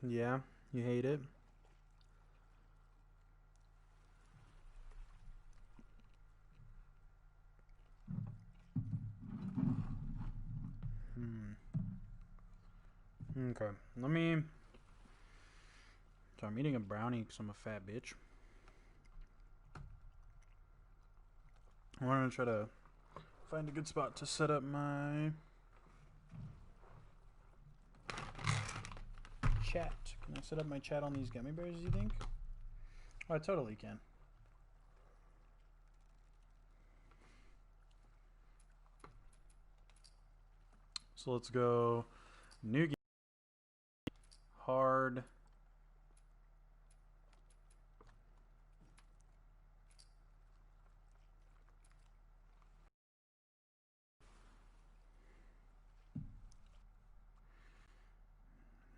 Yeah, you hate it. Hmm. Okay, let me. So I'm eating a brownie because I'm a fat bitch. I want to try to find a good spot to set up my chat. Can I set up my chat on these gummy bears, you think? Oh, I totally can. So let's go new game, hard.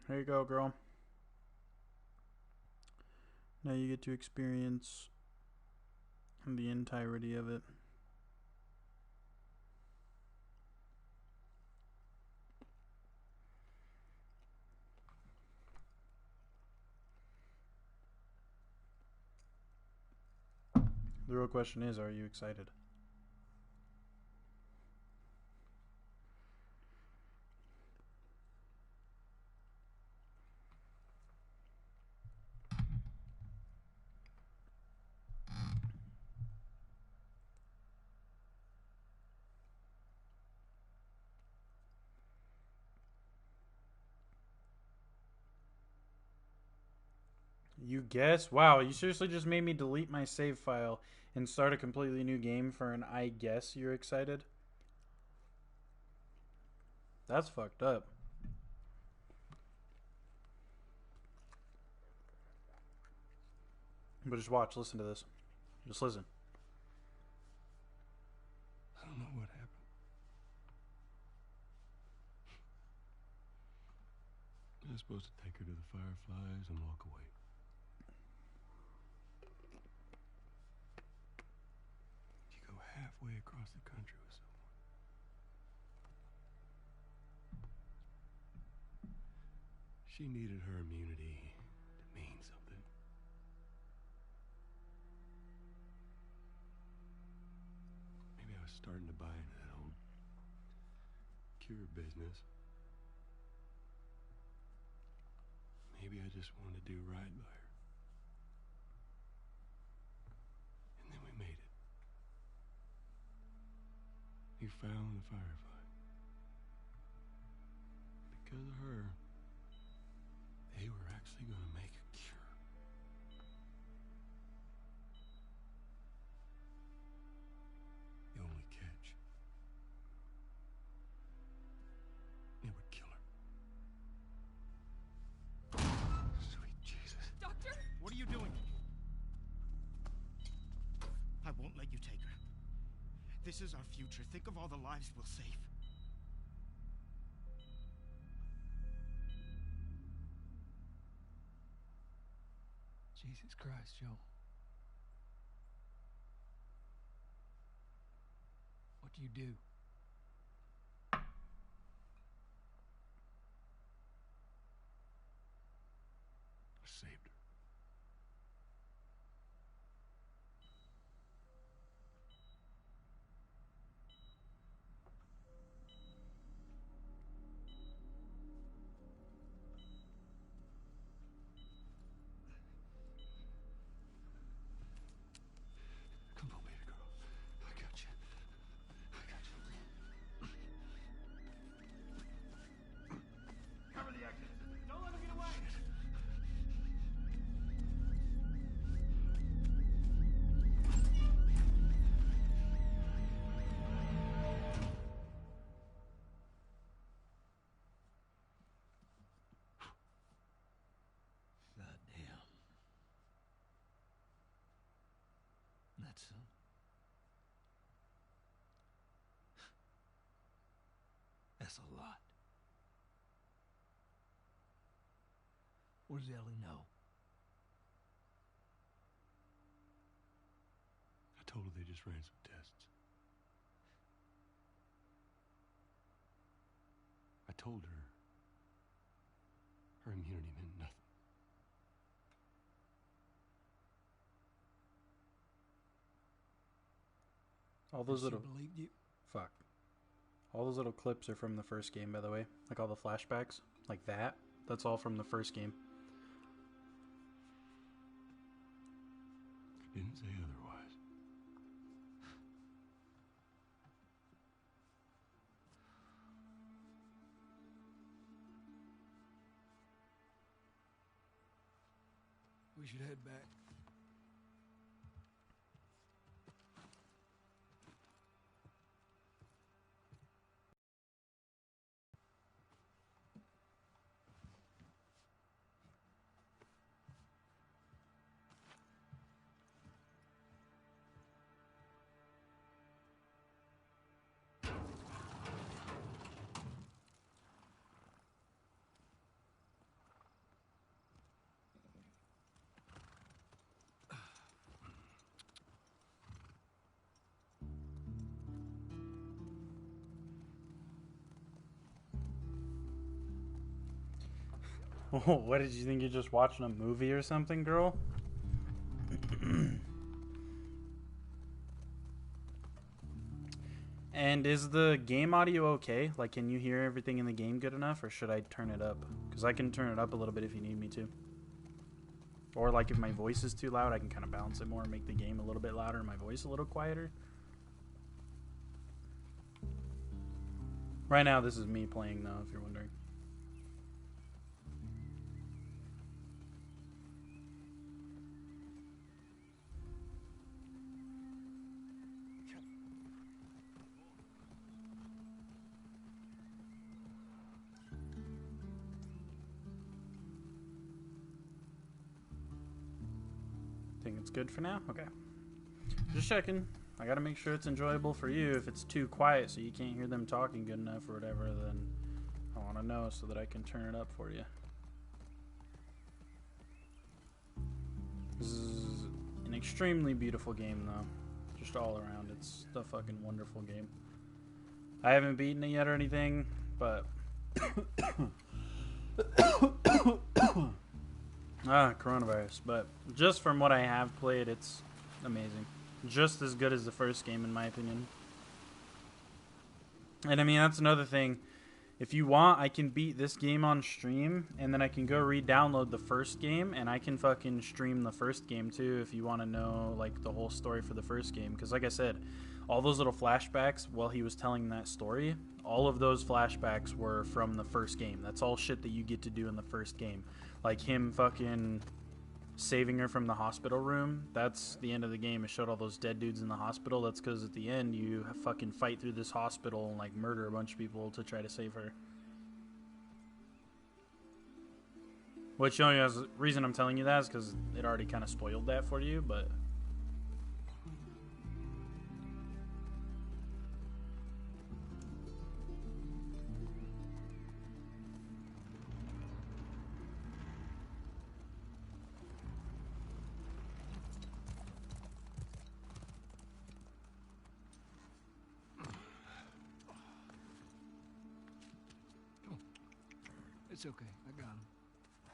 There you go, girl. Now you get to experience the entirety of it. The real question is, are you excited? You guess? Wow, you seriously just made me delete my save file and start a completely new game for an I guess you're excited? That's fucked up. But just watch, listen to this. Just listen. I don't know what happened. I was supposed to take her to the Fireflies and walk away. You go halfway across the country with someone. She needed her immunity to mean something. Maybe I was starting to buy into that old cure business. Maybe I just wanted to do right by her. And then we made it. We found the Firefly. Because of her, they were actually going to make a cure. The only catch, it would kill her. Sweet Jesus. Doctor? What are you doing? I won't let you take her. This is our future. Think of all the lives we'll save. Jesus Christ, Joe. What do you do? I saved her. Come on, baby girl. I got you. I got you. Cover the exit. Don't let him get away. God damn. That's that's a lot. What does Ellie know? I told her they just ran some tests. I told her Her immunity meant nothing. All those She little believed you. fuck. All those little clips are from the first game, by the way. Like all the flashbacks, like that. That's all from the first game. Didn't say otherwise. We should head back. Oh, what did you think? You're just watching a movie or something, girl? And is the game audio okay? Like, can you hear everything in the game good enough, or should I turn it up? Because I can turn it up a little bit if you need me to. Or, like, if my voice is too loud, I can kind of balance it more and make the game a little bit louder and my voice a little quieter. Right now, this is me playing, though, if you're wondering. Think it's good for now? Okay. Just checking. I gotta make sure it's enjoyable for you. If it's too quiet so you can't hear them talking good enough or whatever, then I want to know so that I can turn it up for you. This is an extremely beautiful game, though. Just all around. It's a fucking wonderful game. I haven't beaten it yet or anything, but... coronavirus. But just from what I have played, it's amazing. Just as good as the first game, in my opinion. And I mean, that's another thing. If you want, I can beat this game on stream, and then I can go re-download the first game, and I can fucking stream the first game too if you want to know like the whole story for the first game. Because like I said, all those little flashbacks while he was telling that story, all of those flashbacks were from the first game. That's all shit that you get to do in the first game. Like him fucking saving her from the hospital room, that's the end of the game. It showed all those dead dudes in the hospital. That's because at the end you fucking fight through this hospital and like murder a bunch of people to try to save her. Which the only reason I'm telling you that is because it already kind of spoiled that for you, but... It's okay. I got him.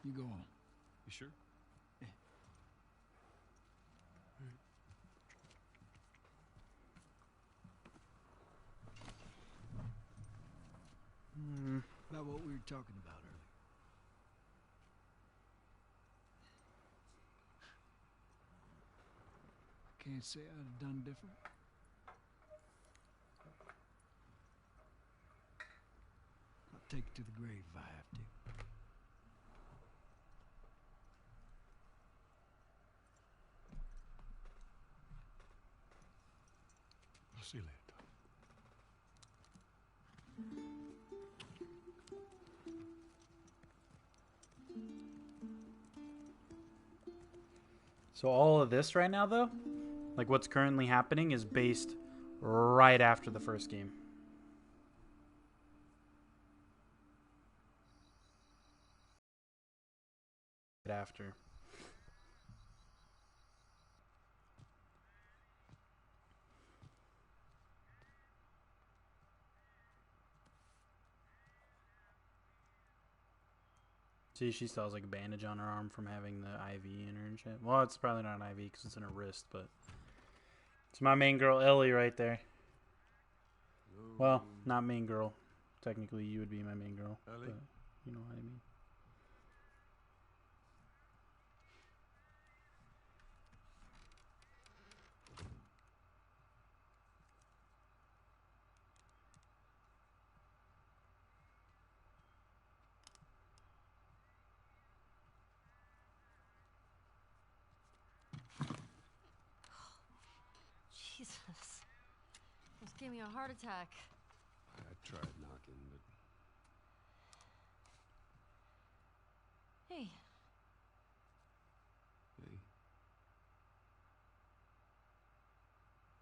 You go on. You sure? Yeah. About what we were talking about earlier. I can't say I'd have done different. I'll take it to the grave if I have to. I'll see you later, Tom. So all of this right now, though, like what's currently happening, is based right after the first game. Right after. See, she still has like a bandage on her arm from having the IV in her and shit. Well, it's probably not an IV because it's in her wrist, but it's my main girl Ellie right there. Well, not main girl. Technically, you would be my main girl, Ellie? but you know what I mean. Jesus. Almost gave me a heart attack. I tried knocking, but Hey, hey,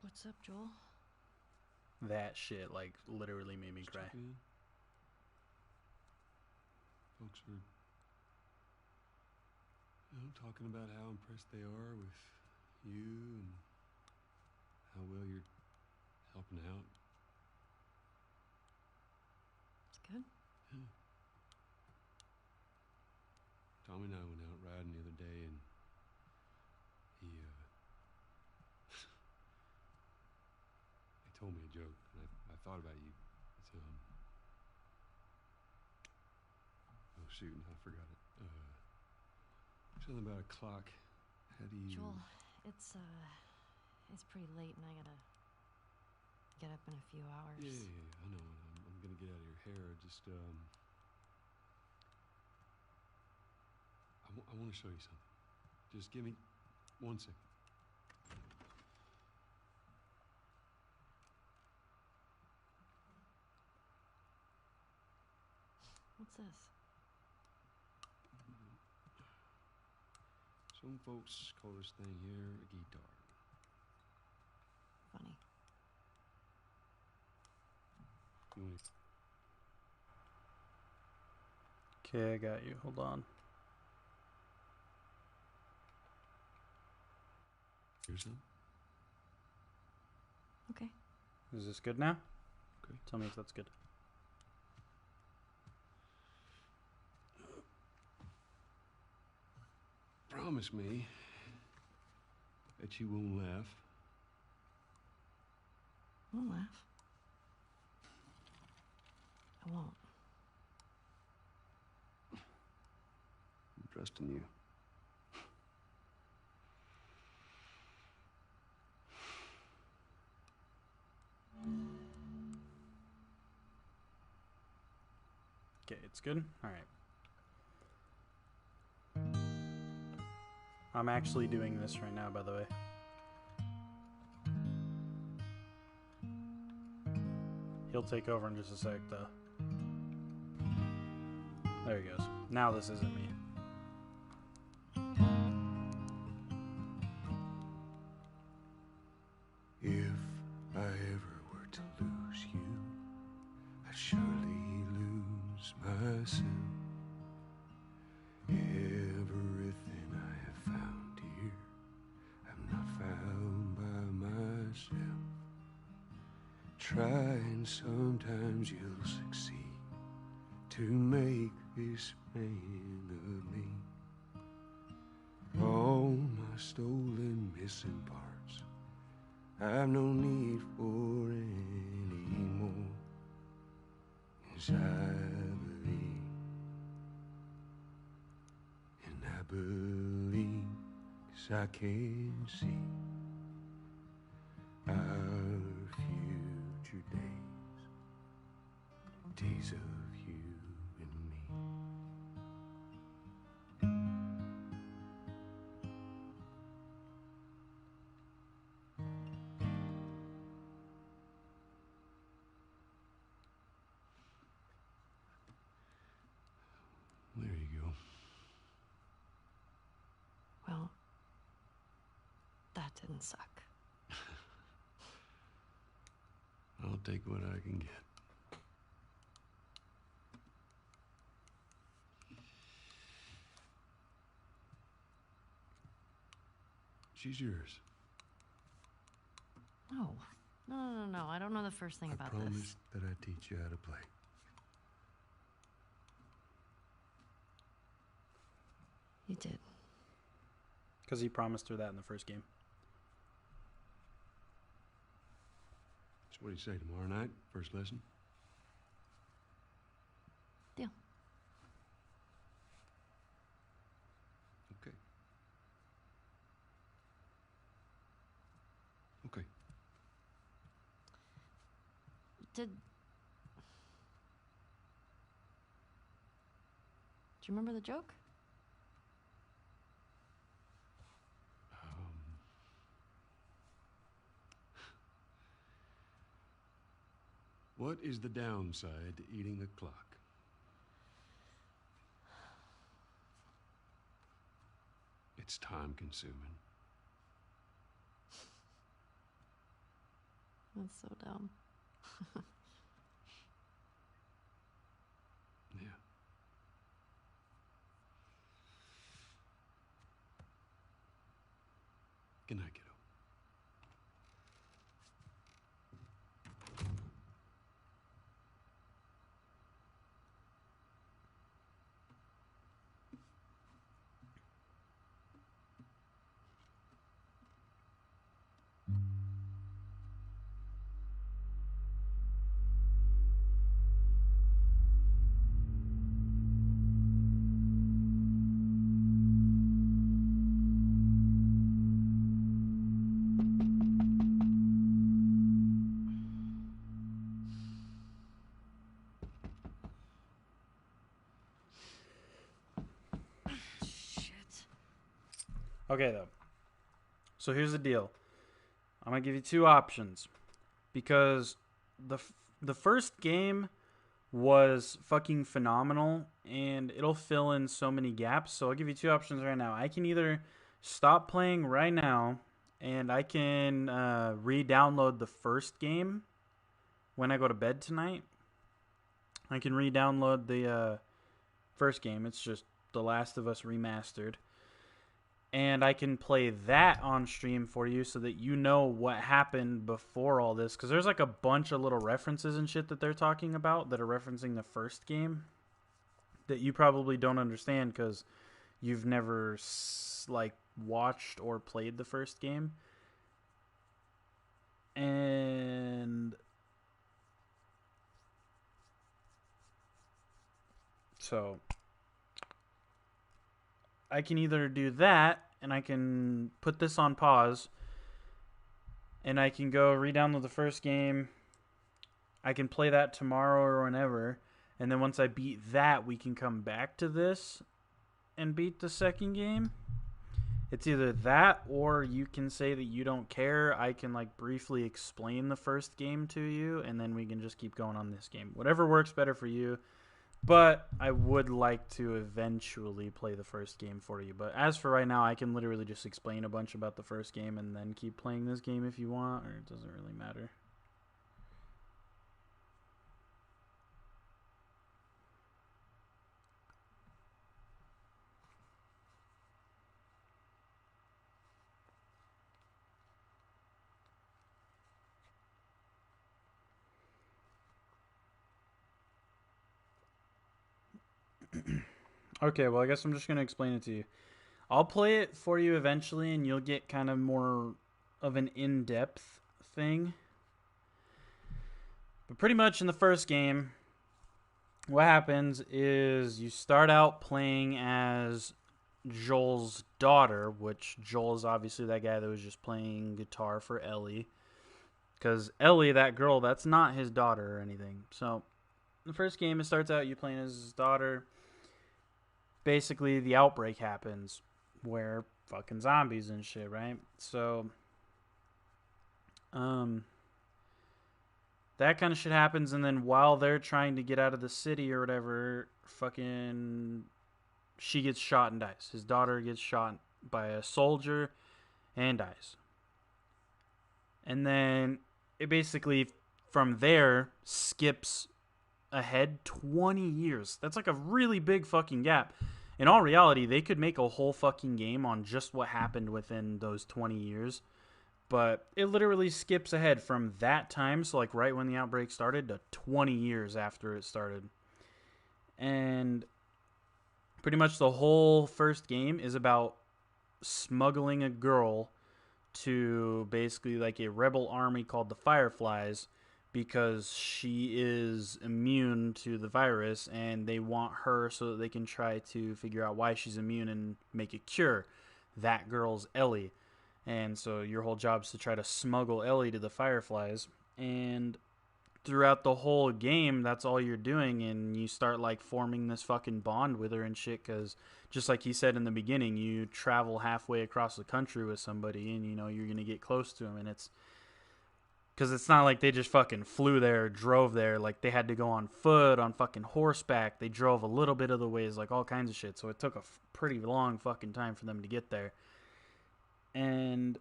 what's up, Joel? That shit like literally made me just cry. checking in. Folks are, talking about how impressed they are with you and how well you're helping out. It's good. Tommy and I went out riding the other day, and he he told me a joke, and I thought about you. It's oh shoot, I forgot it. Something about a clock. How do you? Joel, it's pretty late and I gotta get up in a few hours. Yeah, I know. I'm gonna get out of your hair. Just I want to show you something. Just give me 1 second. What's this? Some folks call this thing here a guitar. Funny. You want Okay, I got you. Hold on. to hear some? Okay. Is this good now? Okay. Tell me if that's good. Promise me that you won't laugh. I won't laugh. I won't. I'm trusting you. Okay, it's good? Alright. I'm actually doing this right now, by the way. He'll take over in just a sec, though. There he goes. Now this isn't me. If I ever were to lose you, I'd surely lose myself. Everything I have found here, I'm not found by myself. Try and sometimes you'll succeed to make this man of me. All my stolen missing parts I've no need for any more. 'Cause I believe, and I believe 'cause I can see our future days, days of you and me. There you go. Well, that didn't suck. I'll take what I can get. She's yours. No. No. I don't know the first thing I about promise this. that I teach you how to play. You did. Because he promised her that in the first game. So what do you say, tomorrow night? First lesson? Deal. Okay. Okay. Do you remember the joke? What is the downside to eating the clock? It's time consuming. That's so dumb. Yeah. Good night, kiddo. Shit. Okay, though. So here's the deal. I'm going to give you two options. Because the first game was fucking phenomenal. And it'll fill in so many gaps. So I'll give you two options right now. I can either stop playing right now. And I can re-download the first game when I go to bed tonight. I can re-download the first game. It's just The Last of Us Remastered. And I can play that on stream for you so that you know what happened before all this. Because there's like a bunch of little references and shit that they're talking about that are referencing the first game that you probably don't understand because you've never like watched or played the first game. And so I can either do that and I can put this on pause and I can go re-download the first game. I can play that tomorrow or whenever. And then once I beat that, we can come back to this and beat the second game. It's either that or you can say that you don't care. I can like briefly explain the first game to you and then we can just keep going on this game. Whatever works better for you. But I would like to eventually play the first game for you. But as for right now, I can literally just explain a bunch about the first game and then keep playing this game if you want, or it doesn't really matter. Okay, well, I guess I'm just going to explain it to you. I'll play it for you eventually, and you'll get kind of more of an in-depth thing. But pretty much in the first game, what happens is you start out playing as Joel's daughter, which Joel is obviously that guy that was just playing guitar for Ellie. Because Ellie, that girl, that's not his daughter or anything. So, the first game, it starts out you playing as his daughter. Basically, the outbreak happens where fucking zombies and shit, right? So, that kind of shit happens, and then while they're trying to get out of the city or whatever, fucking she gets shot and dies. His daughter gets shot by a soldier and dies. And then it basically, from there, skips ahead 20 years. That's like a really big fucking gap. In all reality, they could make a whole fucking game on just what happened within those 20 years. But it literally skips ahead from that time, so like right when the outbreak started, to 20 years after it started. And pretty much the whole first game is about smuggling a girl to basically like a rebel army called the Fireflies because she is immune to the virus, and they want her so that they can try to figure out why she's immune and make a cure. That girl's Ellie. And so your whole job is to try to smuggle Ellie to the Fireflies. And throughout the whole game, that's all you're doing, and you start like forming this fucking bond with her and shit, because just like he said in the beginning, you travel halfway across the country with somebody, and you know you're gonna get close to them, and it's because it's not like they just fucking flew there or drove there. Like, they had to go on foot, on fucking horseback. They drove a little bit of the ways, like all kinds of shit. So it took a pretty long fucking time for them to get there. And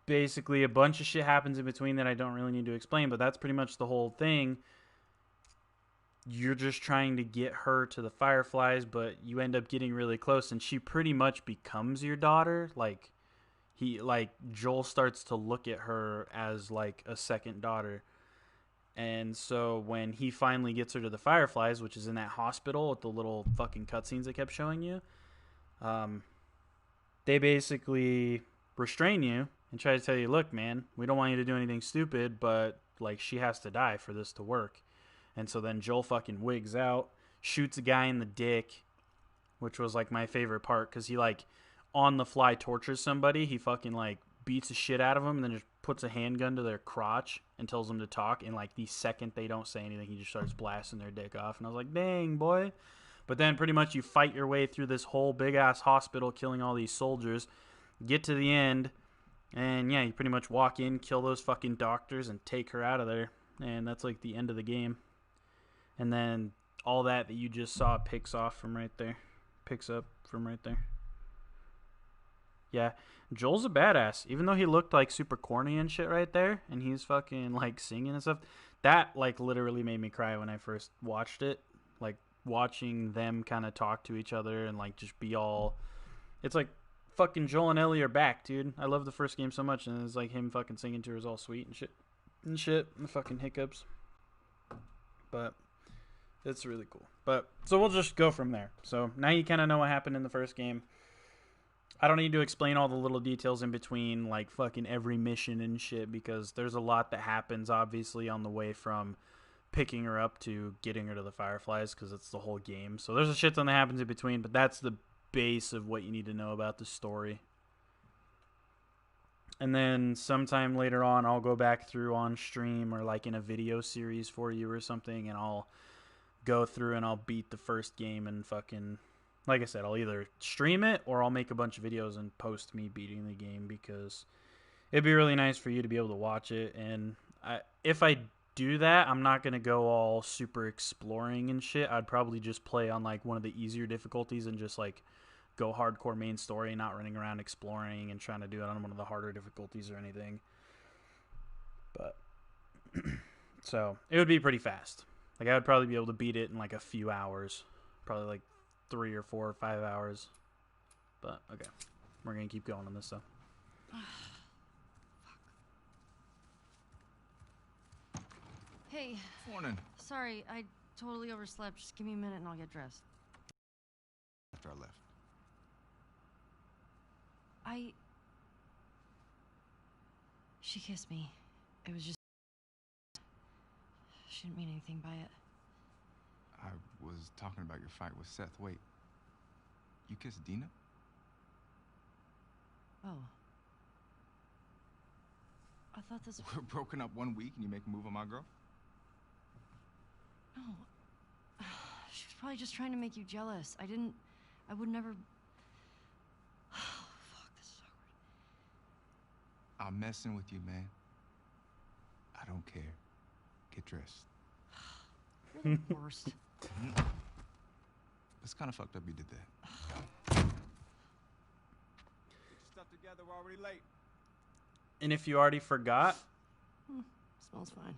basically a bunch of shit happens in between that I don't really need to explain, but that's pretty much the whole thing. You're just trying to get her to the Fireflies, but you end up getting really close, and she pretty much becomes your daughter. Joel starts to look at her as like a second daughter. And so when he finally gets her to the Fireflies, which is in that hospital with the little fucking cutscenes they kept showing you, they basically restrain you and try to tell you, look, man, we don't want you to do anything stupid, but like she has to die for this to work. And so then Joel fucking wigs out, shoots a guy in the dick, which was like my favorite part, because he like on the fly tortures somebody. He fucking like beats the shit out of them and then just puts a handgun to their crotch and tells them to talk. And like the second they don't say anything, he just starts blasting their dick off. And I was like, dang, boy. But then pretty much you fight your way through this whole big ass hospital, killing all these soldiers, get to the end, and yeah, you pretty much walk in, kill those fucking doctors, and take her out of there. And that's like the end of the game. And then all that you just saw picks up from right there. Yeah, Joel's a badass. Even though he looked like super corny and shit right there, and he's fucking like singing and stuff, that like literally made me cry when I first watched it. Like watching them kind of talk to each other and like just be all, it's like fucking Joel and Ellie are back, dude. I love the first game so much, and it's like him fucking singing to her is all sweet and shit, and the fucking hiccups. But it's really cool. But so we'll just go from there. So now you kind of know what happened in the first game. I don't need to explain all the little details in between, like fucking every mission and shit, because there's a lot that happens, obviously, on the way from picking her up to getting her to the Fireflies, because it's the whole game. So there's a shit ton that happens in between, but that's the base of what you need to know about the story. And then sometime later on, I'll go back through on stream or like in a video series for you or something, and I'll go through and I'll beat the first game and fucking... Like I said, I'll either stream it or I'll make a bunch of videos and post me beating the game, because it'd be really nice for you to be able to watch it. And if I do that, I'm not going to go all super exploring and shit. I'd probably just play on like one of the easier difficulties and just like go hardcore main story, not running around exploring and trying to do it on one of the harder difficulties or anything. But so it would be pretty fast. Like I would probably be able to beat it in like a few hours, probably like 3 or 4 or 5 hours. But okay, we're gonna keep going on this stuff. Hey, Morning. sorry, I totally overslept. Just give me a minute and I'll get dressed. After I left. She kissed me. It was just... She didn't mean anything by it. I was talking about your fight with Seth. Wait, you kissed Dina? Oh. I thought this... We're broken up 1 week and you make a move on my girl? No. She was probably just trying to make you jealous. I would never... Oh, fuck, this is awkward. I'm messing with you, man. I don't care. Get dressed. You're the worst. It's kind of fucked up you did that. Get your stuff together, we're already late. And if you already forgot, Smells fine.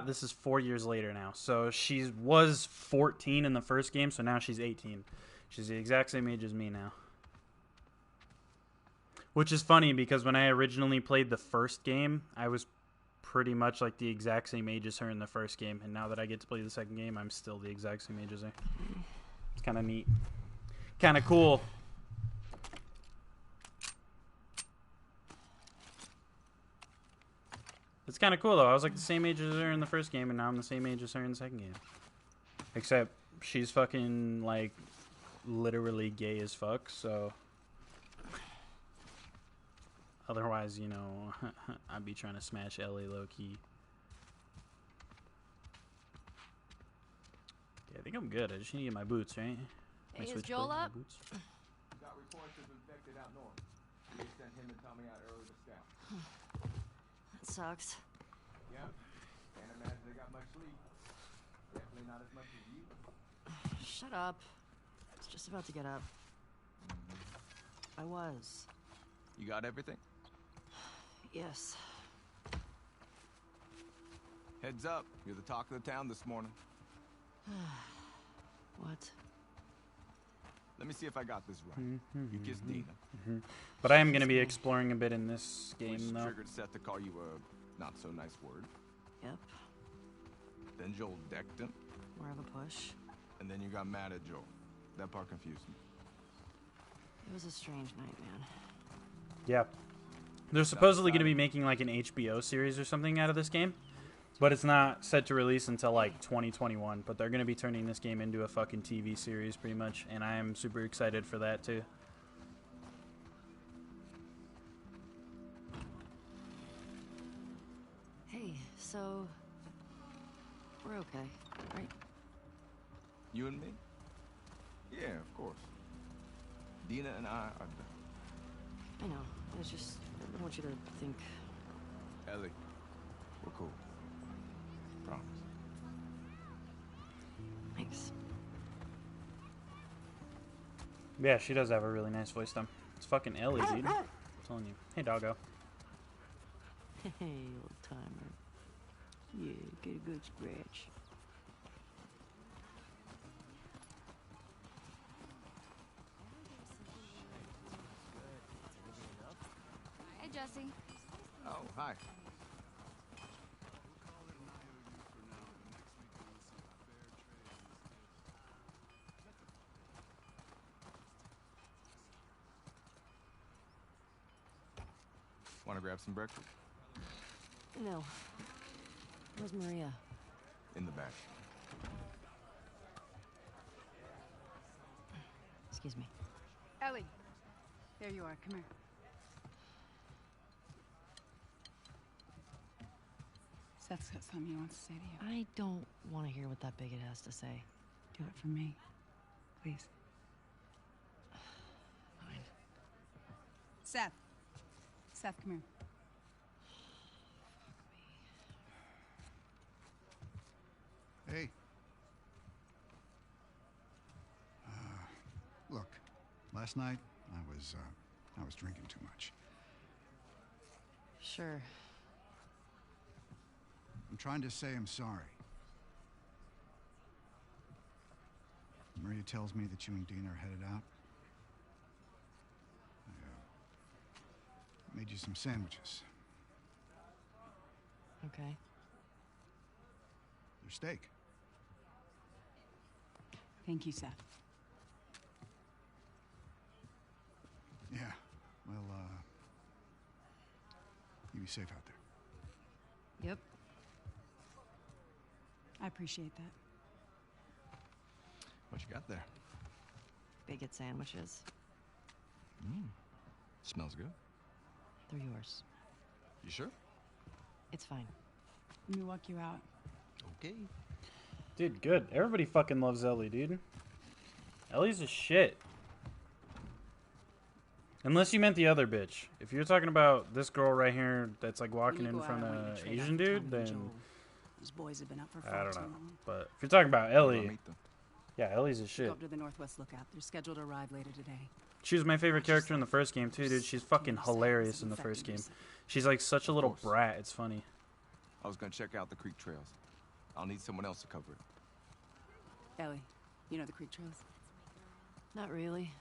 this is 4 years later now. So she was 14 in the first game, so now she's 18. She's the exact same age as me now. Which is funny, because when I originally played the first game, I was pretty much like the exact same age as her in the first game, and now that I get to play the second game, I'm still the exact same age as her. It's kind of neat. Kind of cool. It's kind of cool, though. I was like the same age as her in the first game, and now I'm the same age as her in the second game. Except she's fucking, like, literally gay as fuck, so... Otherwise, you know, I'd be trying to smash Ellie low-key. Okay, I think I'm good. I just need to get my boots, right? Hey, is Joel up? Boots? Got reports of infected out north. They sent him and Tommy out early to scout. That sucks. Yeah. Can't imagine they got much sleep. Definitely not as much as you. Shut up. I was just about to get up. I was. You got everything? Yes. Heads up. You're the talk of the town this morning. What? Let me see if I got this right. You kissed Dina. But I am going to be exploring a bit in this Which game, though. triggered Seth to call you a not-so-nice word. Yep. Then Joel decked him. More of a push. And then you got mad at Joel. That part confused me. It was a strange night, man. Yeah. They're supposedly going to be making like an HBO series or something out of this game. But it's not set to release until like 2021. But they're going to be turning this game into a fucking TV series pretty much. And I am super excited for that too. Hey, so... We're okay, right? You and me? Yeah, of course. Dina and I are done. I know. It's just... I don't want you to think... Ellie, we're cool. Promise. Thanks. Yeah, she does have a really nice voice though. It's fucking Ellie, dude. I'm telling you. Hey, doggo. Hey, old timer. Yeah, get a good scratch. Hey, Jesse. Oh, hi. Want to grab some breakfast? No. Where's Maria? In the back. Excuse me. Ellie. There you are. Come here. Seth's got something he wants to say to you. I don't want to hear what that bigot has to say. Do it for me. Please. Fine. Seth. Seth, come here. Hey. Look, last night I was drinking too much. Sure. I'm trying to say I'm sorry. Maria tells me that you and Dina are headed out. I made you some sandwiches. Okay. They're steak. Thank you, Seth. Yeah. Well, you be safe out there. Yep. I appreciate that. What you got there? Bigot sandwiches. Smells good. They're yours. You sure? It's fine. Let me walk you out. Okay. Dude, good. Everybody fucking loves Ellie, dude. Ellie's a shit. Unless you meant the other bitch. If you're talking about this girl right here that's like walking in front of an Asian dude, then Those boys have been up for I far don't too know. long. But if you're talking about Wanna Ellie, meet them? yeah, Ellie's a Go shit. up to the Northwest Lookout. They're scheduled to arrive later today. She was my favorite character in the first game too, dude. She's fucking hilarious in the first game. She's like such a little course. brat. It's funny. I was gonna check out the creek trails. I'll need someone else to cover it. Ellie, you know the creek trails? Not really.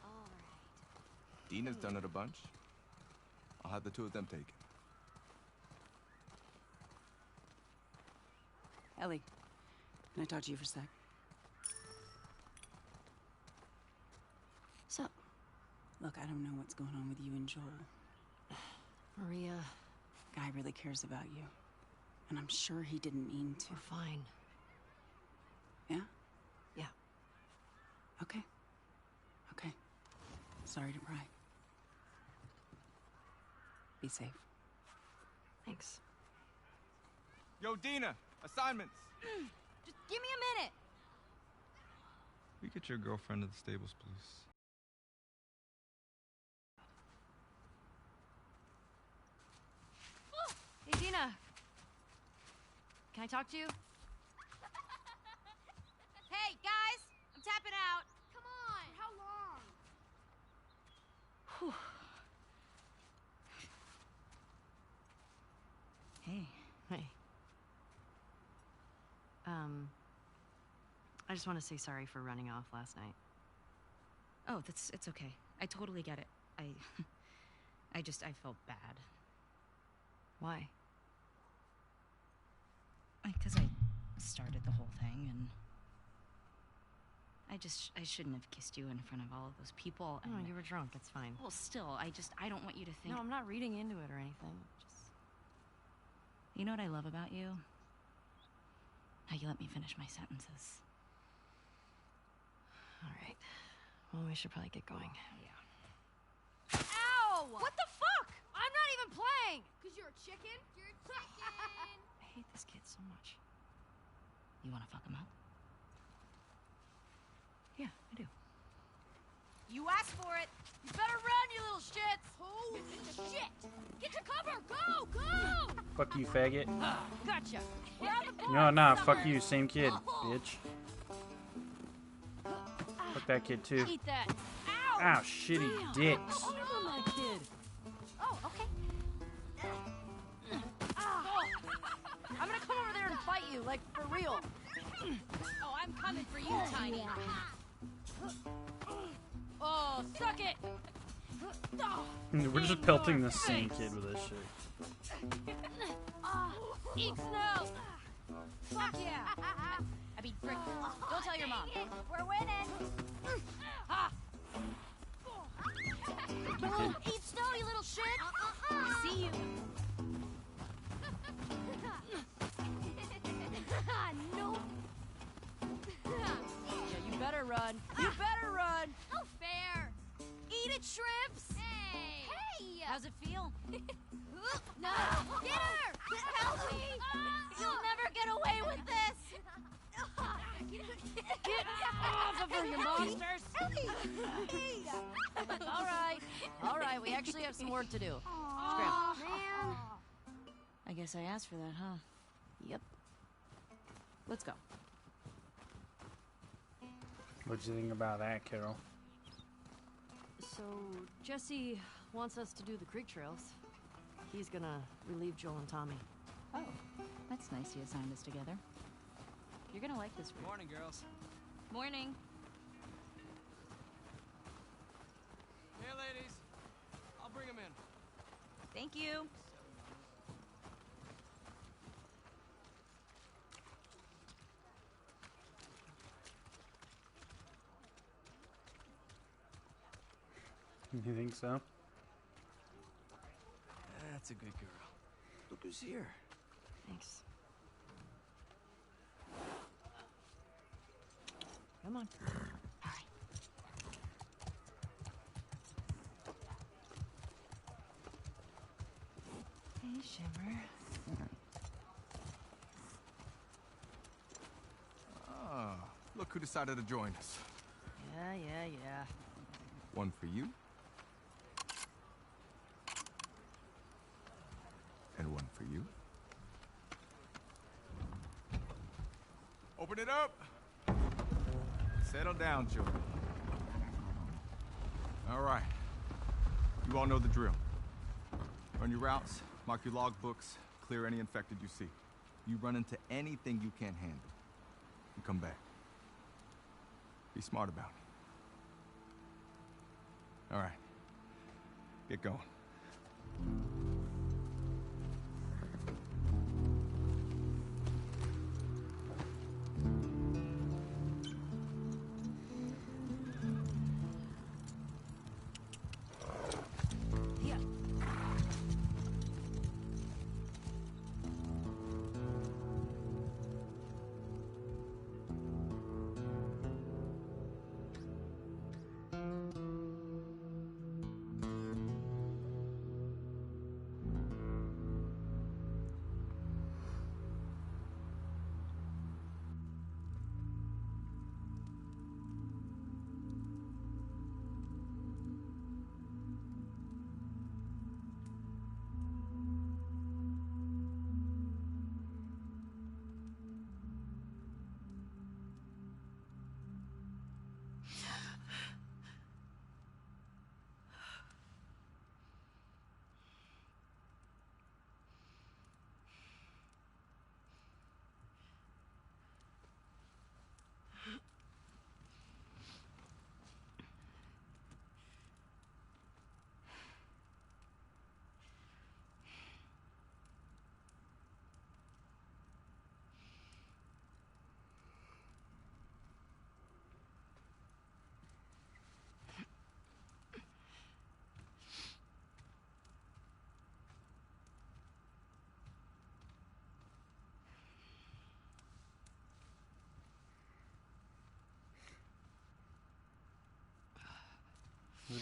Dina's done it a bunch. I'll have the two of them take it. Ellie, can I talk to you for a sec? So, Look, I don't know what's going on with you and Joel. Maria, Guy really cares about you. And I'm sure he didn't mean to. we're fine. Yeah? Yeah. Okay. Okay. Sorry to pry. Be safe. Thanks. Yo, Dina, assignments. Just give me a minute. We get your girlfriend to the stables, please. Hey, Dina. Can I talk to you? Hey, guys! I'm tapping out. Come on! How long? Hey. Hey. I just want to say sorry for running off last night. Oh, it's okay. I totally get it. I felt bad. Why? Because I started the whole thing, and I shouldn't have kissed you in front of all of those people. And No, you were drunk. It's fine. well, still, I don't want you to think. No, I'm not reading into it or anything. Just... You know what I love about you? How you let me finish my sentences. All right. Well, we should probably get going. Yeah. Ow! What the fuck? I'm not even playing! Because you're a chicken? You're a chicken! I hate this kid so much. You want to fuck him up? Yeah, I do. You asked for it! You better run, you little shits! Holy shit! Get to cover! Go! Go! Fuck you, faggot. Gotcha. We're on the board. No, nah, fuck you, same kid, bitch. Fuck that kid too. Eat that. Ow! Ow, shitty dicks. Oh, that kid. Oh, okay. I'm gonna come over there and fight you, like, for real. Oh, I'm coming for you, Tiny. Oh, suck it! We're just pelting the same kid with this shit. Eat snow! Fuck yeah! I mean, frick. Go tell your mom. We're winning! Eat snow, you little shit! See you. Nope. Yeah, you better run. You better run! No fair. Eat it, shrimps! Hey. Hey. How's it feel? No. Get her. Help me. You'll never get away with this! Get off of her, you monsters! All right, we actually have some work to do. Aw, man. I guess I asked for that, huh? Yep. Let's go. What'd you think about that, Carol? So, Jesse wants us to do the creek trails. He's gonna relieve Joel and Tommy. Oh, that's nice he assigned us together. You're gonna like this route. Morning, girls. Morning. Hey, ladies. I'll bring them in. Thank you. You think so? That's a good girl. Look who's here. Thanks. Come on. All right. Hey, Shimmer. Ah, look who decided to join us. Yeah. One for you. And one for you. Open it up. Settle down, children. All right. You all know the drill. Run your routes, mark your log books, clear any infected you see. You run into anything you can't handle. You come back. Be smart about it. All right. Get going.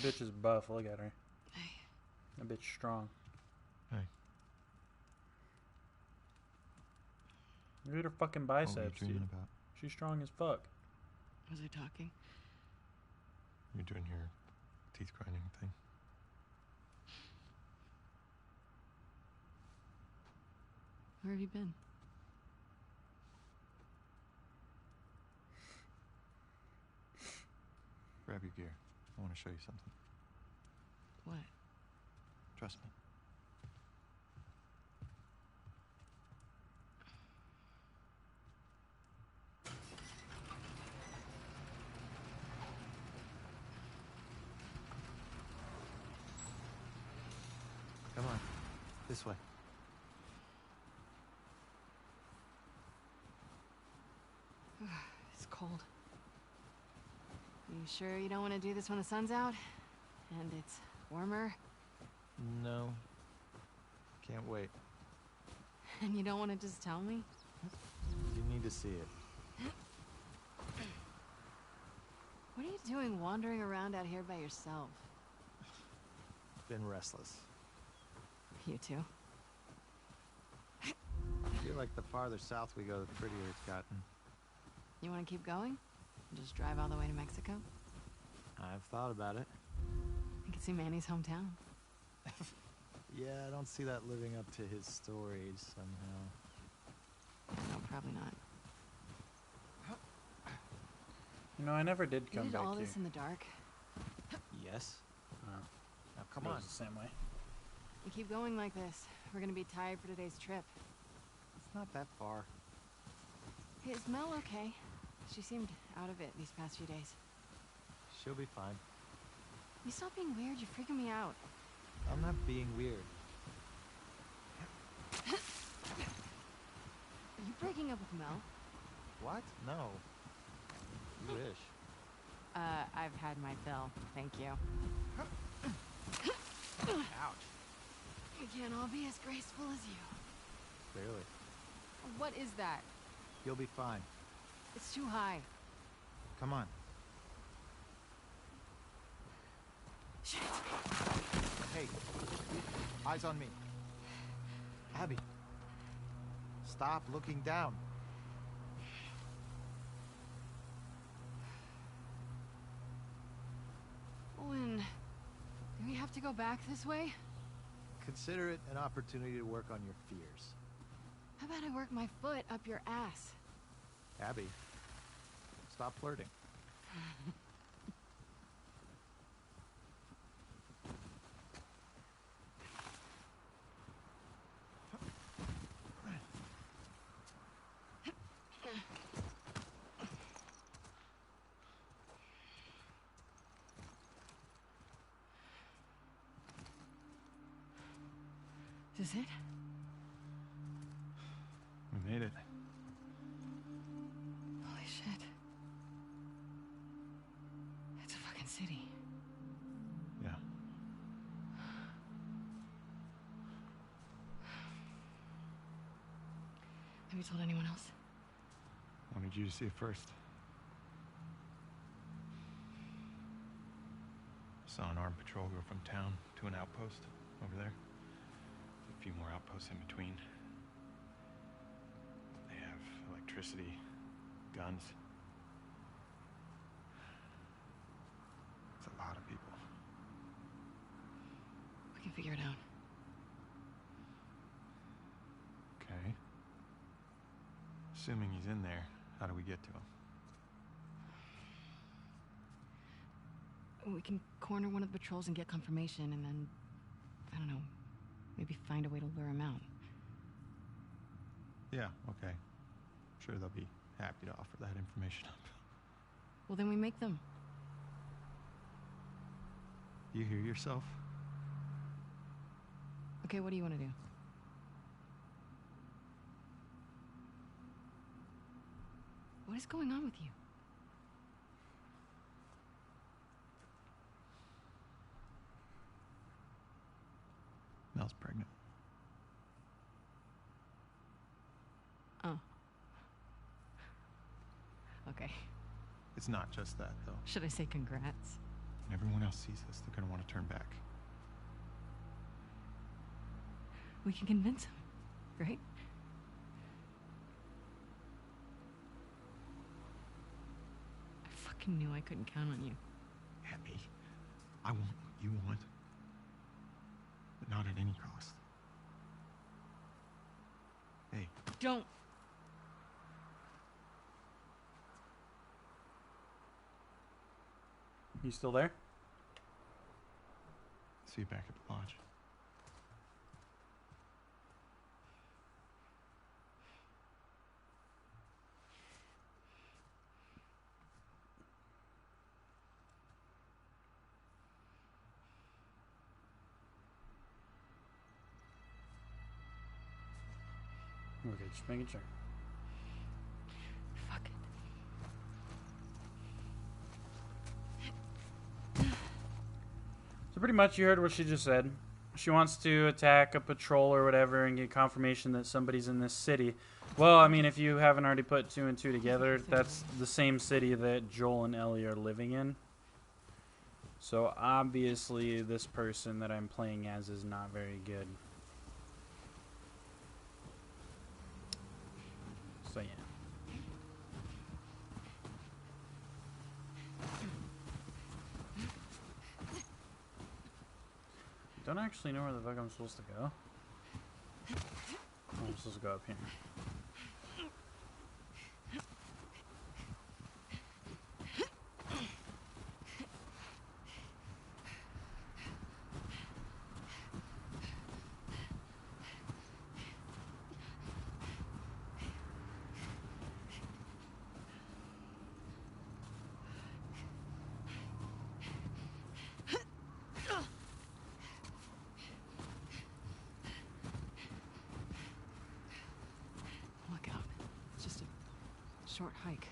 bitch is buff. Look at her. Hey. That bitch strong. Hey. Look at her fucking What were you biceps, dreaming dude. about? She's strong as fuck. Was I talking? You're doing your teeth grinding thing. Where have you been? Grab your gear. I want to show you something. What? Trust me. Come on. This way. It's cold. You sure you don't want to do this when the sun's out? And it's warmer? No. Can't wait. And you don't want to just tell me? You need to see it. What are you doing wandering around out here by yourself? Been restless. You too? I feel like the farther south we go, the prettier it's gotten. You want to keep going? And just drive all the way to Mexico? I've thought about it. You can see Manny's hometown. Yeah, I don't see that living up to his stories somehow. No, probably not. You know, I never did You come did back all here. this in the dark? Yes. Oh, Now come goes on. the same way. You keep going like this, we're gonna be tired for today's trip. It's not that far. Hey, is Mel okay? She seemed out of it these past few days. She'll be fine. You stop being weird, you're freaking me out. I'm not being weird. Are you breaking up with Mel? What? No. You wish. I've had my fill, thank you. Ouch. We can't all be as graceful as you. Clearly. What is that? You'll be fine. It's too high. Come on. Shit. Hey. Eyes on me. Abby. Stop looking down. Owen, do we have to go back this way? Consider it an opportunity to work on your fears. How about I work my foot up your ass? Abby, stop flirting. Is this it? We made it. Holy shit. It's a fucking city. Yeah. Have you told anyone else? Wanted you to see it first. Saw an armed patrol go from town to an outpost over there. A few more outposts in between. They have electricity, guns. It's a lot of people. We can figure it out. Okay. Assuming he's in there, how do we get to him? We can corner one of the patrols and get confirmation, and then, I don't know, maybe find a way to lure him out. Yeah, okay. Sure, they'll be happy to offer that information up. Well, then we make them. You hear yourself? Okay, what do you want to do? What is going on with you? Mel's pregnant. Oh. Okay. It's not just that, though. Should I say congrats? When everyone else sees this, they're gonna want to turn back. We can convince him, right? I fucking knew I couldn't count on you. Abby, I want what you want, but not at any cost. Hey. Don't. You still there? See you back at the lodge. Okay, just making sure. Fuck it. So pretty much you heard what she just said. She wants to attack a patrol or whatever and get confirmation that somebody's in this city. Well, I mean, if you haven't already put two and two together, that's the same city that Joel and Ellie are living in. So obviously this person that I'm playing as is not very good. So yeah. Don't actually know where the fuck I'm supposed to go. Oh, I'm supposed to go up here. Look out. It's just a short hike.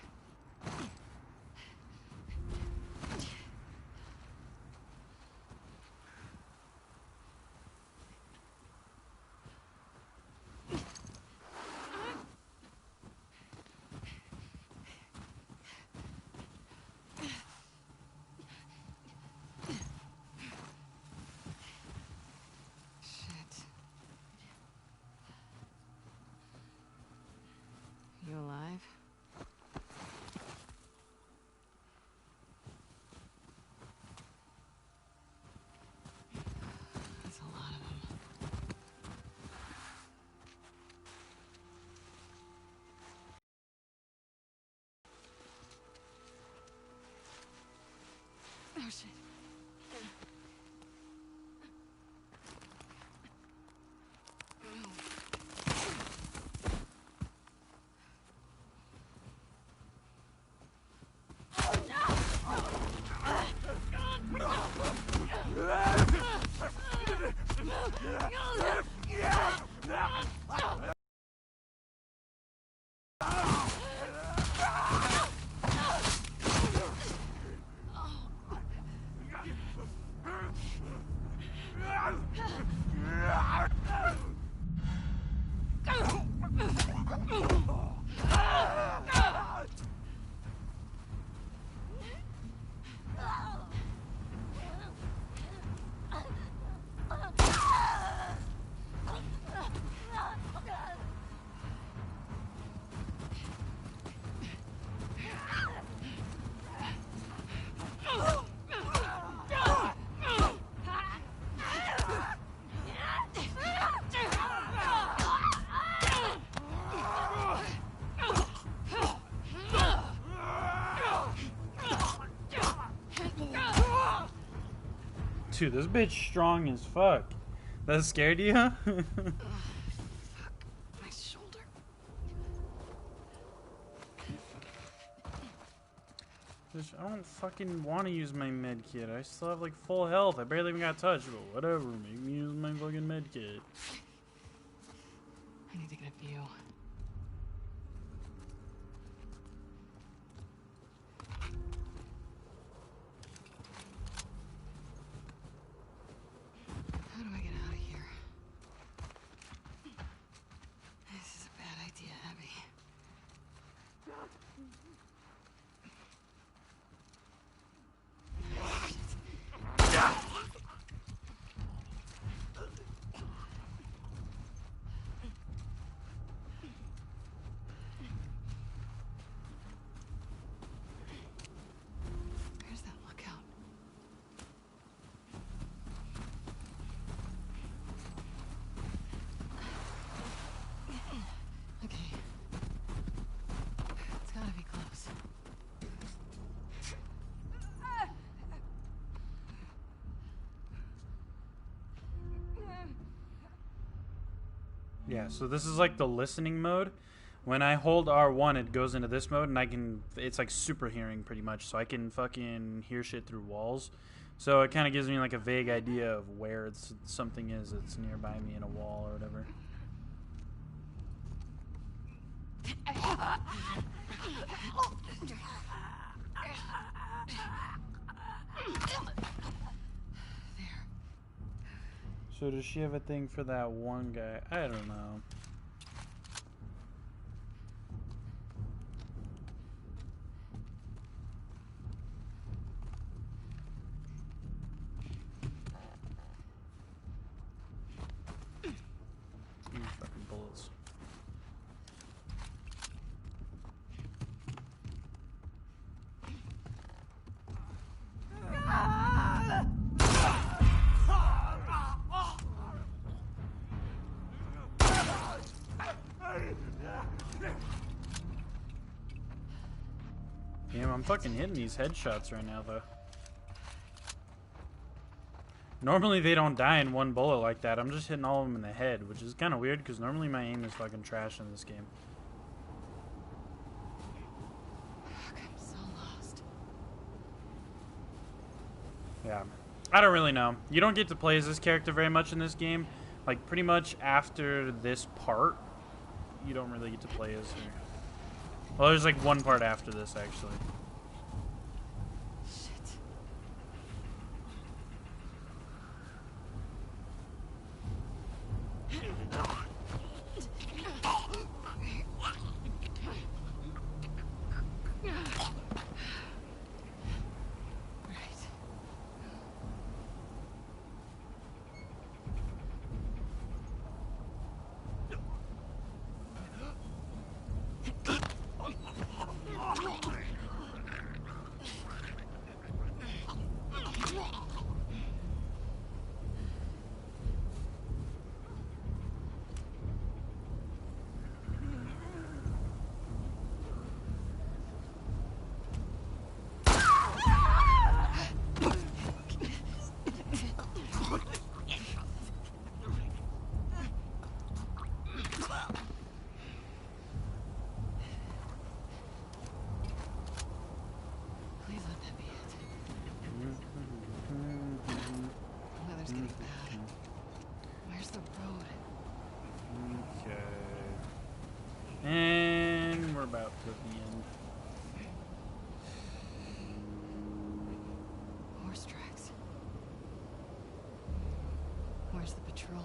Shit. You alive? That's a lot of them. Oh shit. Dude, this bitch strong as fuck. That scared you? Fuck. My shoulder. I don't fucking want to use my med kit. I still have like full health. I barely even got touched, but whatever. Make me use my fucking med kit. I need to get a view. How do I get out of here? This is a bad idea, Abby. Shit. Yeah, so this is like the listening mode. When I hold R1, it goes into this mode, and it's like super hearing pretty much, so I can fucking hear shit through walls. So it kind of gives me like a vague idea of where something is that's nearby me in a wall or whatever. So does she have a thing for that one guy? I don't know. These fucking bullets. Damn, I'm fucking hitting these headshots right now, though. Normally they don't die in one bullet like that. I'm just hitting all of them in the head, which is kind of weird because normally my aim is fucking trash in this game. Fuck, I'm so lost. Yeah, I don't really know. You don't get to play as this character very much in this game. Like, pretty much after this part, you don't really get to play as her. Well, there's like one part after this, actually. Shit. Please let that be it. The weather's getting bad. Where's the road? Okay. And we're about to the end. Horse tracks. Where's the patrol?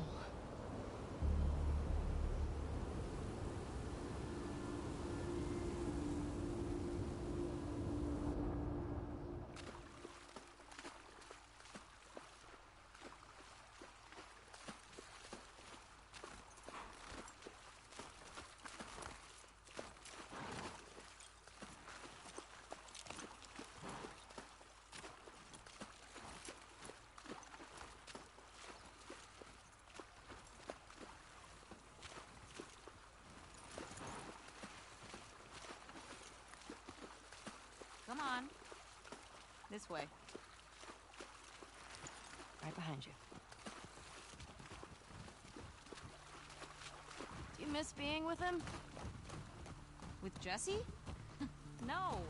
Come on. This way. Right behind you. Do you miss being with him? With Jesse? No.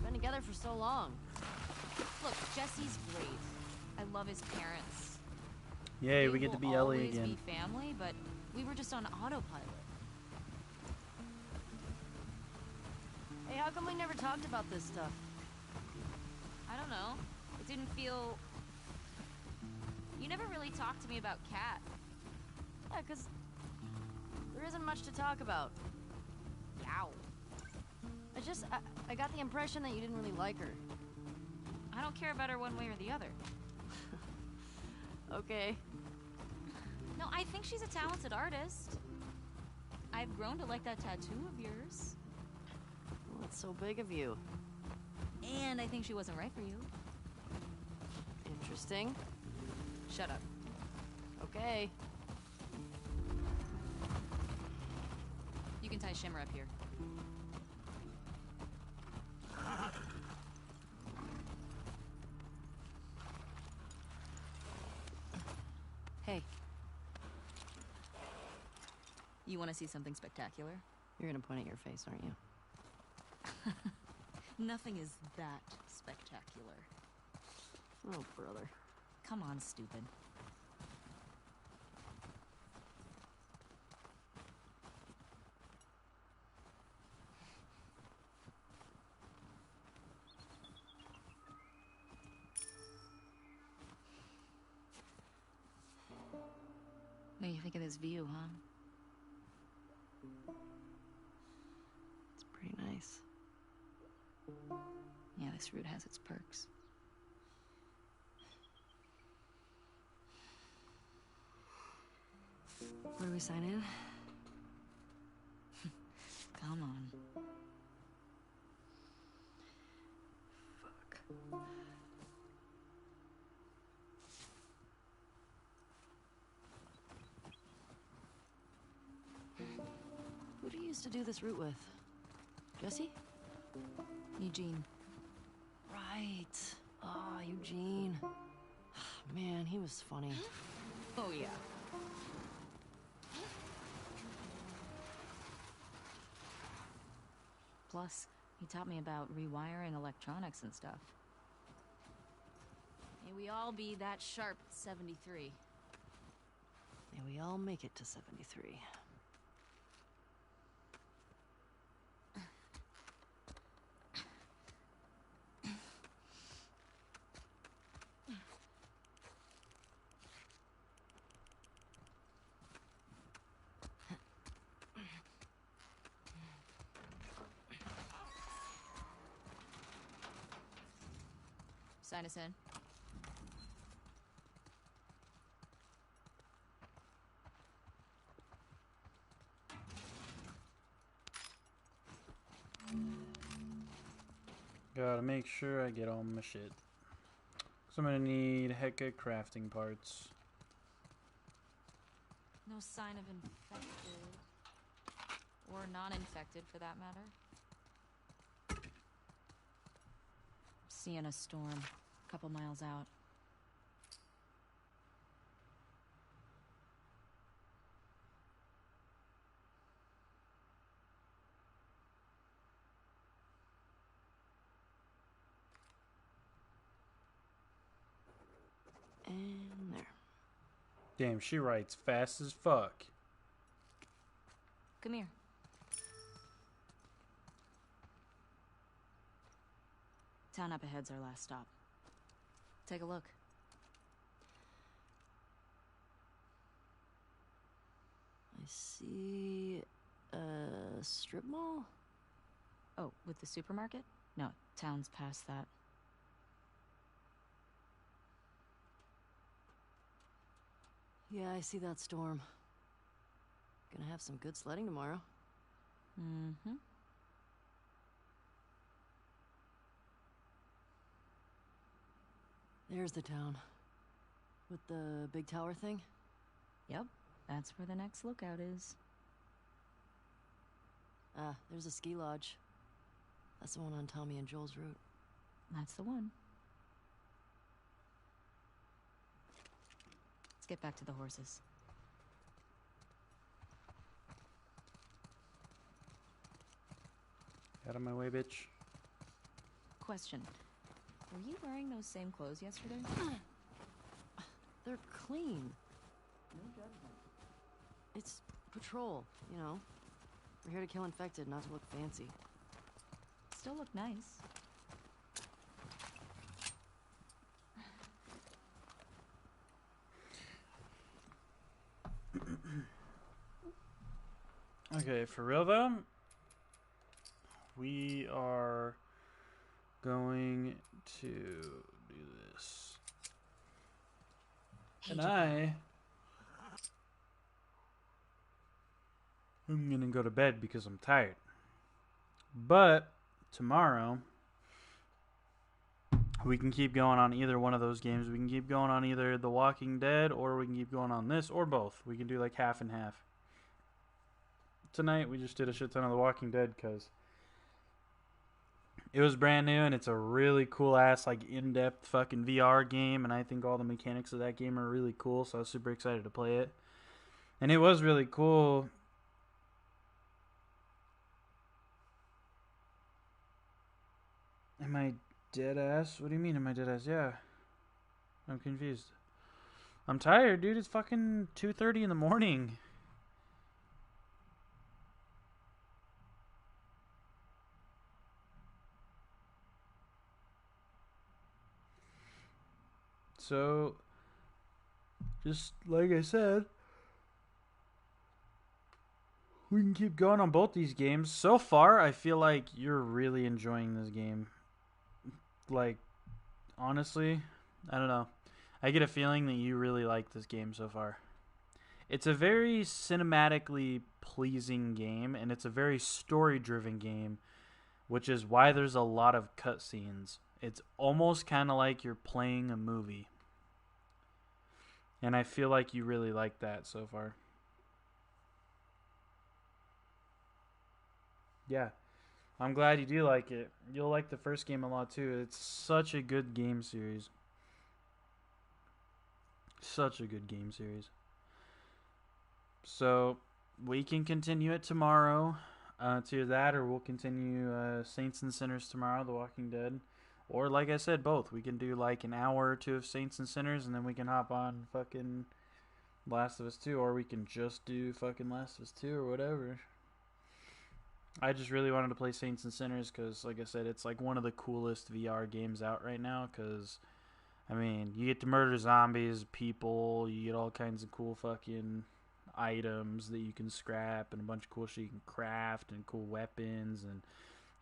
Been together for so long. Look, Jesse's great. I love his parents. Yay, we get to be Ellie always again. Be family, but we were just on autopilot. Hey, how come we never talked about this stuff? I don't know. It didn't feel... You never really talked to me about Kat. Yeah, 'cause there isn't much to talk about. Yow. I got the impression that you didn't really like her. I don't care about her one way or the other. Okay. No, I think she's a talented artist. I've grown to like that tattoo of yours. Well, it's so big of you. And I think she wasn't right for you. Interesting. Shut up. Okay. You can tie Shimmer up here. Hey. You want to see something spectacular? You're gonna point at your face, aren't you? Nothing is that spectacular. Oh, brother. Come on, stupid. What do you think of this view, huh? It's pretty nice. Yeah, this route has its perks. Where do we sign in? Come on. Fuck. Who do you used to do this route with? Jesse? Eugene. Right. Ah, Eugene. Man, he was funny. Oh, yeah. Plus, he taught me about rewiring electronics and stuff. May we all be that sharp at 73. May we all make it to 73. Sign us in. Gotta make sure I get all my shit. So I'm gonna need hecka crafting parts. No sign of infected. Or non-infected, for that matter. Seeing a storm, a couple miles out. And there. Damn, she writes fast as fuck. Come here. Town up ahead's our last stop. Take a look. I see a strip mall? Oh, with the supermarket? No, town's past that. Yeah, I see that storm. Gonna have some good sledding tomorrow. Mm-hmm. There's the town. With the big tower thing? Yep, that's where the next lookout is. Ah, there's a ski lodge. That's the one on Tommy and Joel's route. That's the one. Let's get back to the horses. Out of my way, bitch. Question. Were you wearing those same clothes yesterday? They're clean. No judgment. It's patrol, you know. We're here to kill infected, not to look fancy. Still look nice. Okay, for real though, we are going to do this. And I'm gonna go to bed because I'm tired. But tomorrow, we can keep going on either one of those games. We can keep going on either The Walking Dead, or we can keep going on this, or both. We can do like half and half. Tonight, we just did a shit ton of The Walking Dead because it was brand new and it's a really cool ass, like, in-depth fucking VR game, and I think all the mechanics of that game are really cool, so I was super excited to play it. And it was really cool Am I dead ass? What do you mean, am I dead ass? Yeah. I'm confused. I'm tired, dude. It's fucking 2:30 in the morning. So, just like I said, we can keep going on both these games. So far, I feel like you're really enjoying this game. Like, honestly, I don't know. I get a feeling that you really like this game so far. It's a very cinematically pleasing game, and it's a very story-driven game, which is why there's a lot of cutscenes. It's almost kind of like you're playing a movie. And I feel like you really like that so far. Yeah. I'm glad you do like it. You'll like the first game a lot too. It's such a good game series. Such a good game series. So, we can continue it tomorrow to that, or we'll continue Saints and Sinners tomorrow, The Walking Dead. Or, like I said, both. We can do like an hour or two of Saints and Sinners, and then we can hop on fucking Last of Us 2, or we can just do fucking Last of Us 2 or whatever. I just really wanted to play Saints and Sinners because, like I said, it's like one of the coolest VR games out right now because, I mean, you get to murder zombies, people, you get all kinds of cool fucking items that you can scrap and a bunch of cool shit you can craft and cool weapons and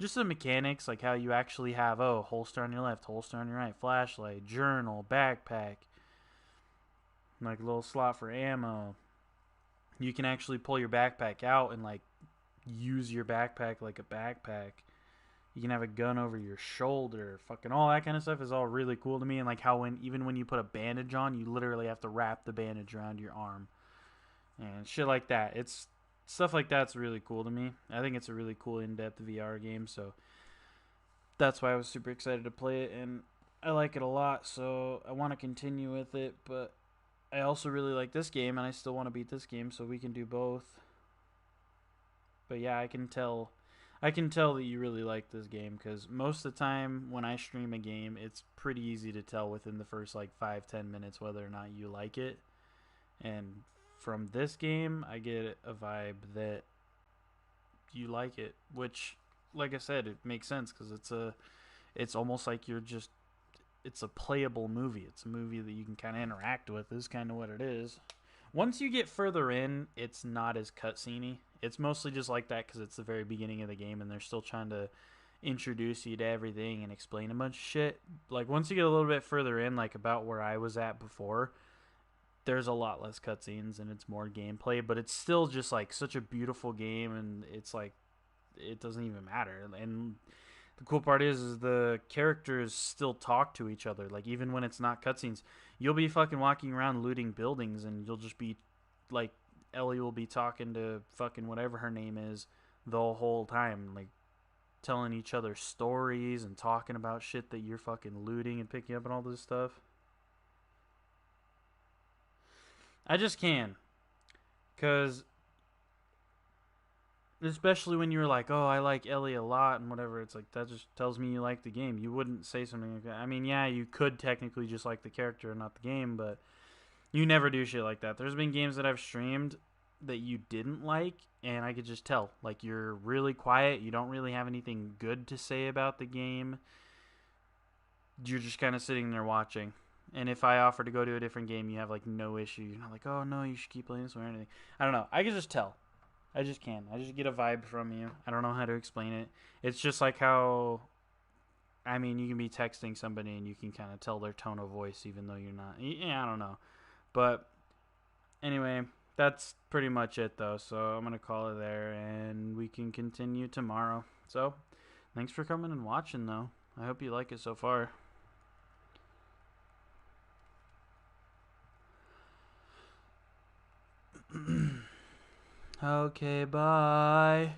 just the mechanics, like how you actually have, holster on your left, holster on your right, flashlight, journal, backpack, like a little slot for ammo. You can actually pull your backpack out and like use your backpack like a backpack. You can have a gun over your shoulder. Fucking all that kind of stuff is all really cool to me. And like how even when you put a bandage on, you literally have to wrap the bandage around your arm. And shit like that. It's stuff like that's really cool to me. I think it's a really cool in-depth VR game, so that's why I was super excited to play it, and I like it a lot, so I want to continue with it, but I also really like this game, and I still want to beat this game, so we can do both. But yeah, I can tell that you really like this game, because most of the time when I stream a game, it's pretty easy to tell within the first like 5-10 minutes whether or not you like it. And from this game, I get a vibe that you like it, which, like I said, it makes sense because it's almost like it's a playable movie. It's a movie that you can kind of interact with, is kind of what it is. Once you get further in, it's not as cutscene-y. It's mostly just like that because it's the very beginning of the game and they're still trying to introduce you to everything and explain a bunch of shit. Like, once you get a little bit further in, like about where I was at before, there's a lot less cutscenes and it's more gameplay, but it's still just like such a beautiful game, and it's like it doesn't even matter. And the cool part is the characters still talk to each other. Like, even when it's not cutscenes, you'll be fucking walking around looting buildings and you'll just be like, Ellie will be talking to fucking whatever her name is the whole time, like telling each other stories and talking about shit that you're fucking looting and picking up and all this stuff. I just can. Because, especially when you're like, oh, I like Ellie a lot and whatever, it's like, that just tells me you like the game. You wouldn't say something like that. I mean, yeah, you could technically just like the character and not the game, but you never do shit like that. There's been games that I've streamed that you didn't like, and I could just tell. Like, you're really quiet. You don't really have anything good to say about the game. You're just kind of sitting there watching. And if I offer to go to a different game, you have, like, no issue. You're not like, oh, no, you should keep playing this one or anything. I don't know. I can just tell. I just can. I just get a vibe from you. I don't know how to explain it. It's just like how, I mean, you can be texting somebody and you can kind of tell their tone of voice even though you're not. Yeah, I don't know. But anyway, that's pretty much it, though. So I'm going to call it there, and we can continue tomorrow. So thanks for coming and watching, though. I hope you like it so far. Okay, bye.